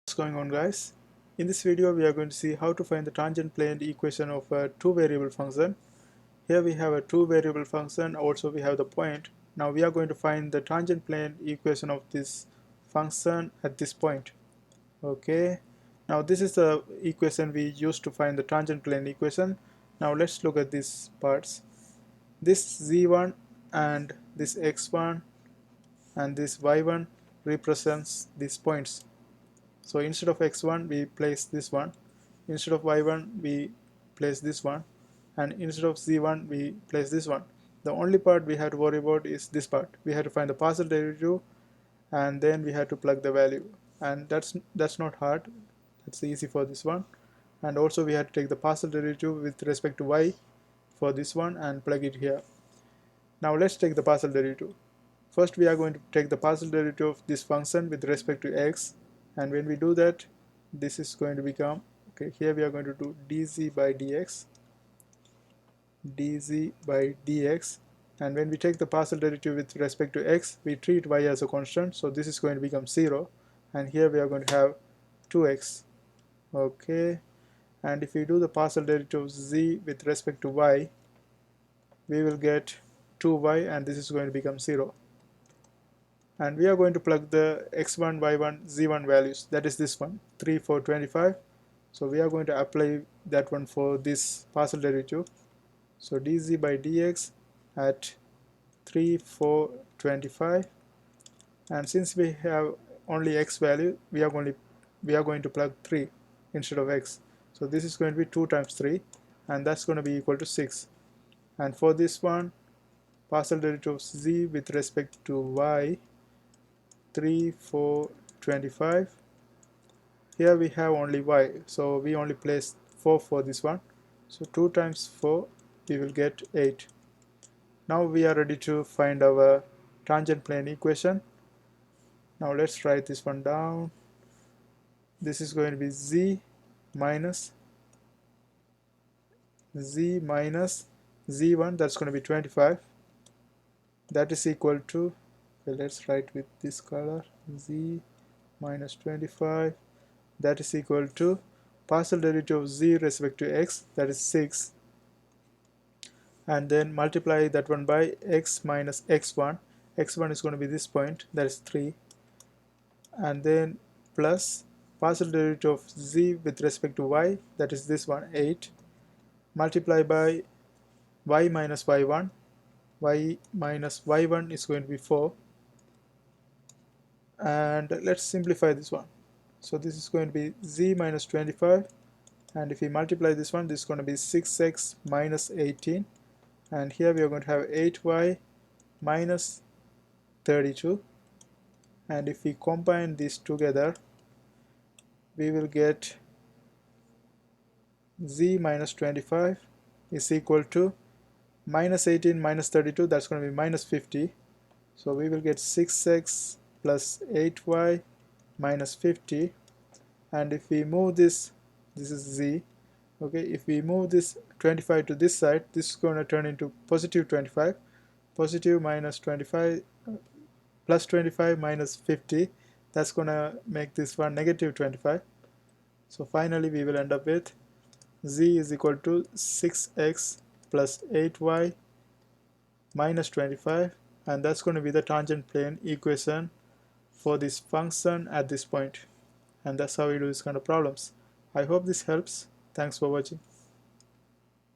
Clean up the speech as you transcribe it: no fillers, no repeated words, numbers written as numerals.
What's going on, guys? In this video we are going to see how to find the tangent plane equation of a two variable function. Here we have a two variable function, also we have the point. Now we are going to find the tangent plane equation of this function at this point. Okay, now this is the equation we use to find the tangent plane equation. Now let's look at these parts. This z1 and this x1 and this y1 represents these points. So instead of x1 we place this one, instead of y1 we place this one, and instead of z1 we place this one. The only part we have to worry about is this part. We have to find the partial derivative and then we have to plug the value, and that's not hard. That's easy for this one. And also we have to take the partial derivative with respect to y for this one and plug it here. Now let's take the partial derivative. First we are going to take the partial derivative of this function with respect to x, and when we do that, this is going to become, okay, here we are going to do dz by dx, and when we take the partial derivative with respect to x, we treat y as a constant, so this is going to become 0, and here we are going to have 2x. Okay, and if we do the partial derivative of z with respect to y, we will get 2y, and this is going to become 0. And we are going to plug the x1, y1, z1 values, that is this one, 3, 4, 25. So we are going to apply that one for this partial derivative. So dz by dx at 3, 4, 25, and since we have only x value, we are going to plug 3 instead of x. So this is going to be 2 times 3, and that's going to be equal to 6. And for this one, partial derivative of z with respect to y, 3, 4, 25. Here we have only y, so we only place 4 for this one. So 2 times 4, we will get 8. Now we are ready to find our tangent plane equation. Now let's write this one down. This is going to be z minus z1, that's going to be 25. That is equal to, okay, let's write with this color, z minus 25. That is equal to partial derivative of z respect to x, that is 6, and then multiply that one by x minus x1. X1 is going to be this point, that is 3, and then plus partial derivative of z with respect to y, that is this one, 8, multiply by y minus y1. Y minus y1 is going to be 4, and let's simplify this one. So this is going to be z minus 25, and if we multiply this one, this is going to be 6x minus 18, and here we are going to have 8y minus 32, and if we combine these together, we will get z minus 25 is equal to minus 18 minus 32, that's going to be minus 50. So we will get 6x plus 8y minus 50, and if we move this is z, okay, if we move this 25 to this side, this is going to turn into positive 25, positive minus 25 plus 25 minus 50, that's going to make this one negative 25. So finally we will end up with z is equal to 6x plus 8y minus 25, and that's going to be the tangent plane equation for this function at this point. And that's how we do this kind of problems. I hope this helps. Thanks for watching.